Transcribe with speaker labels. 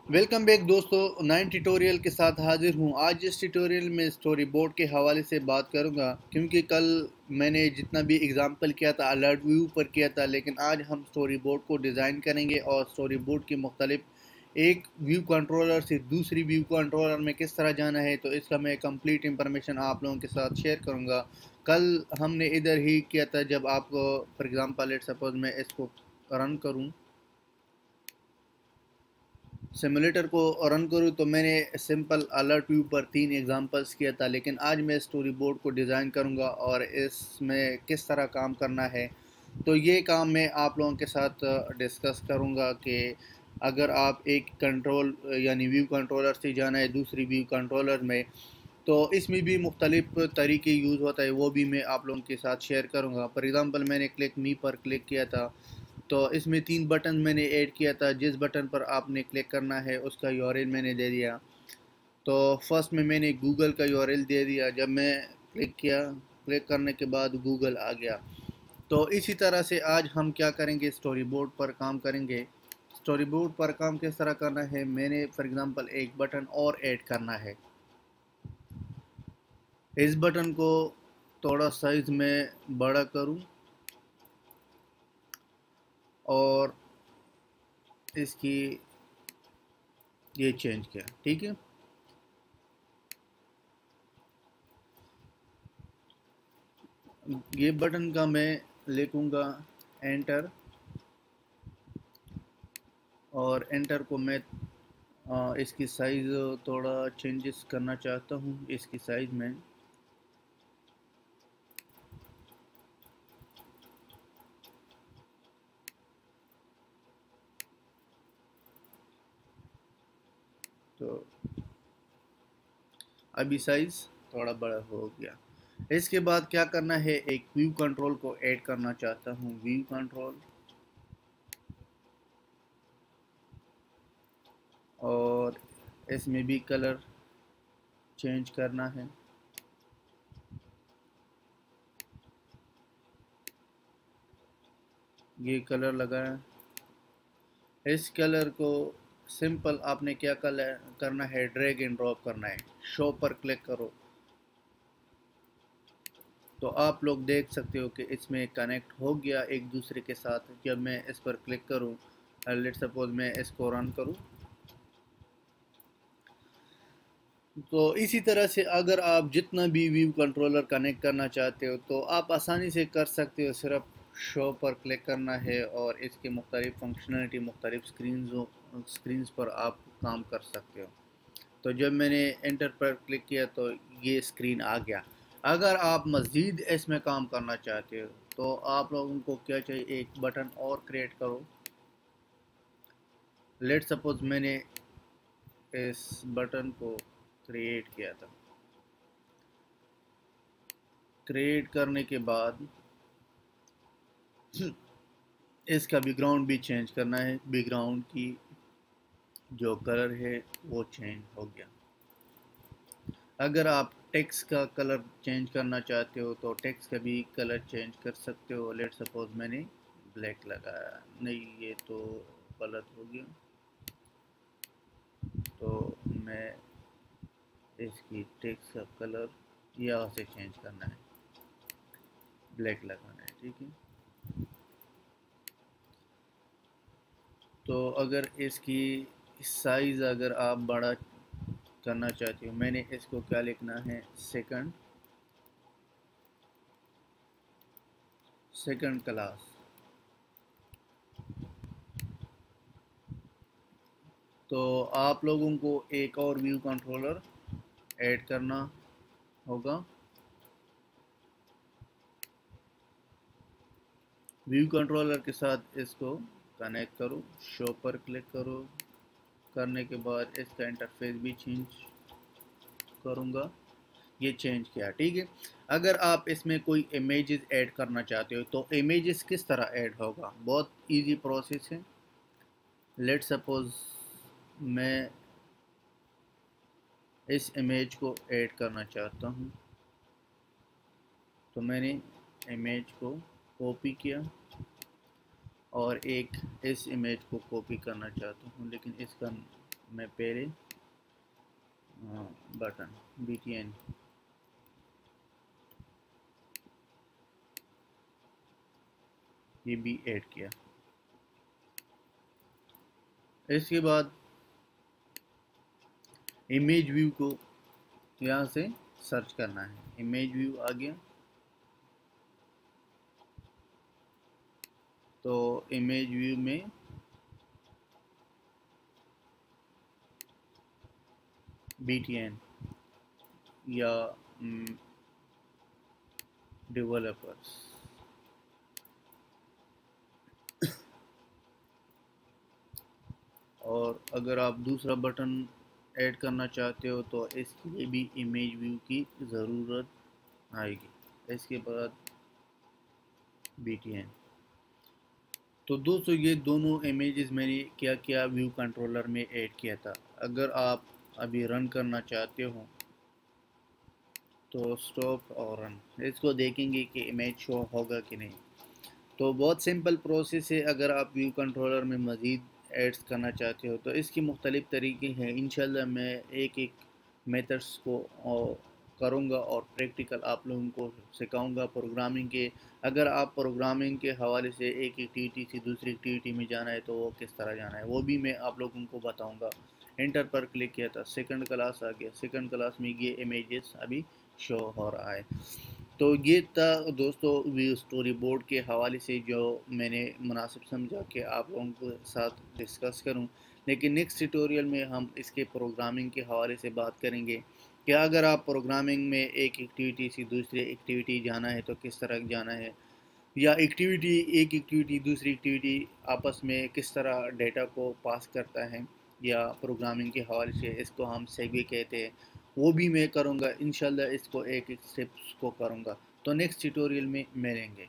Speaker 1: Welcome back दोस्तों, नए tutorial के साथ हाजिर हूँ। आज इस ट्यूटोरियल में स्टोरी बोर्ड के हवाले से बात करूँगा, क्योंकि कल मैंने जितना भी एग्जांपल किया था अलर्ट व्यू पर किया था, लेकिन आज हम स्टोरी बोर्ड को डिज़ाइन करेंगे और स्टोरी बोर्ड की मुख्तलिफ एक व्यू कंट्रोलर से दूसरी व्यू कंट्रोलर में किस तरह जाना है, तो इसका मैं कंप्लीट इंफॉर्मेशन आप लोगों के साथ शेयर करूँगा। कल हमने इधर ही किया था, जब आपको फॉर एग्ज़ाम्पल लेट सपोज मैं इसको रन करूँ, सिमुलेटर को रन करूँ, तो मैंने सिंपल अलर्ट व्यू पर 3 एग्जांपल्स किया था, लेकिन आज मैं स्टोरी बोर्ड को डिज़ाइन करूँगा और इसमें किस तरह काम करना है। तो ये काम मैं आप लोगों के साथ डिस्कस करूँगा कि अगर आप एक कंट्रोल यानी व्यू कंट्रोलर से जाना है दूसरी व्यू कंट्रोलर में, तो इसमें भी मुख्तलिफ तरीके यूज़ होता है, वो भी मैं आप लोगों के साथ शेयर करूँगा। फॉर एग्ज़ाम्पल मैंने क्लिक मी पर क्लिक किया था, तो इसमें 3 बटन मैंने ऐड किया था। जिस बटन पर आपने क्लिक करना है उसका यूआरएल मैंने दे दिया। तो फर्स्ट में मैंने गूगल का यूआरएल दे दिया। जब मैं क्लिक किया, क्लिक करने के बाद गूगल आ गया। तो इसी तरह से आज हम क्या करेंगे, स्टोरी बोर्ड पर काम करेंगे। स्टोरी बोर्ड पर काम किस तरह करना है, मैंने फॉर एग्ज़ाम्पल एक बटन और ऐड करना है। इस बटन को थोड़ा साइज़ में बड़ा करूं और इसकी ये चेंज किया, ठीक है। ये बटन का मैं लिखूँगा एंटर, और एंटर को मैं इसकी साइज़ थोड़ा चेंजेस करना चाहता हूँ इसकी साइज़ में। तो अभी साइज़ थोड़ा बड़ा हो गया। इसके बाद क्या करना है, एक व्यू कंट्रोल को ऐड करना चाहता हूँ। व्यू कंट्रोल, और इसमें भी कलर चेंज करना है। ये कलर लगाया। इस कलर को सिंपल आपने क्या कलर करना है, ड्रैग एंड ड्रॉप करना है। शो पर क्लिक करो तो आप लोग देख सकते हो कि इसमें कनेक्ट हो गया एक दूसरे के साथ। जब मैं इस पर क्लिक करूं, लेट सपोज मैं इसको रन करूं, तो इसी तरह से अगर आप जितना भी व्यू कंट्रोलर कनेक्ट करना चाहते हो तो आप आसानी से कर सकते हो। सिर्फ शो पर क्लिक करना है और इसके मुख्तलिफ फंक्शनलिटी मुख्तलिफ स्क्रीन्स पर आप काम कर सकते हो। तो जब मैंने एंटर पर क्लिक किया तो ये स्क्रीन आ गया। अगर आप मज़ीद इसमें काम करना चाहते हो तो आप लोगों को क्या चाहिए, एक बटन और क्रिएट करो। लेट सपोज मैंने इस बटन को क्रिएट किया था। क्रिएट करने के बाद इसका बैकग्राउंड भी चेंज करना है। बैकग्राउंड की जो कलर है वो चेंज हो गया। अगर आप टेक्स्ट का कलर चेंज करना चाहते हो तो टेक्स्ट का भी कलर चेंज कर सकते हो। लेट सपोज मैंने ब्लैक लगाया, नहीं ये तो गलत हो गया, तो मैं इसकी टेक्स्ट का कलर यहाँ से चेंज करना है, ब्लैक लगाना है, ठीक है। तो अगर इसकी साइज़ अगर आप बड़ा करना चाहते हो, मैंने इसको क्या लिखना है, सेकंड क्लास। तो आप लोगों को एक और व्यू कंट्रोलर ऐड करना होगा। व्यू कंट्रोलर के साथ इसको कनेक्ट करो, शो पर क्लिक करो। करने के बाद इसका इंटरफेस भी चेंज करूँगा। ये चेंज किया, ठीक है। अगर आप इसमें कोई इमेजेस ऐड करना चाहते हो तो इमेजेस किस तरह ऐड होगा, बहुत इजी प्रोसेस है। लेट सपोज मैं इस इमेज को ऐड करना चाहता हूँ, तो मैंने इमेज को कॉपी किया और एक इस इमेज को कॉपी करना चाहता हूँ, लेकिन इसका मैं पहले बटन BTN ये भी ऐड किया। इसके बाद इमेज व्यू को यहाँ से सर्च करना है। इमेज व्यू आ गया तो इमेज व्यू में BTN या डेवलपर्स और अगर आप दूसरा बटन ऐड करना चाहते हो तो इसके लिए भी इमेज व्यू की ज़रूरत आएगी। इसके बाद BTN। तो दोस्तों ये दोनों इमेजेस मैंने क्या किया व्यू कंट्रोलर में ऐड किया था। अगर आप अभी रन करना चाहते हो तो स्टॉप और रन इसको देखेंगे कि इमेज शो होगा कि नहीं। तो बहुत सिंपल प्रोसेस है। अगर आप व्यू कंट्रोलर में मज़ीद एड्स करना चाहते हो तो इसकी मुख्तलिफ़ तरीके हैं। इंशाल्लाह मैं एक एक मेथड्स को करूँगा और प्रैक्टिकल आप लोगों को सिखाऊंगा प्रोग्रामिंग के। अगर आप प्रोग्रामिंग के हवाले से एक एक्टिविटी से दूसरी एक्टिविटी में जाना है तो वो किस तरह जाना है वो भी मैं आप लोगों को बताऊँगा। एंटर पर क्लिक किया था, सेकंड क्लास आ गया। सेकंड क्लास में ये इमेजेस अभी शो हो रहा है। तो ये था दोस्तों व्यू स्टोरी बोर्ड के हवाले से जो मैंने मुनासिब समझा कि आप लोगों के साथ डिस्कस करूं। लेकिन नेक्स्ट ट्यूटोरियल में हम इसके प्रोग्रामिंग के हवाले से बात करेंगे कि अगर आप प्रोग्रामिंग में एक एक्टिविटी से दूसरी एक्टिविटी जाना है तो किस तरह जाना है, या एक एक्टिविटी दूसरी एक्टिविटी आपस में किस तरह डेटा को पास करता है, या प्रोग्रामिंग के हवाले से इसको हम सेगवे कहते हैं, वो भी मैं करूँगा इंशाल्लाह। इसको एक एक स्टेप्स को करूँगा। तो नेक्स्ट ट्यूटोरियल में मिलेंगे।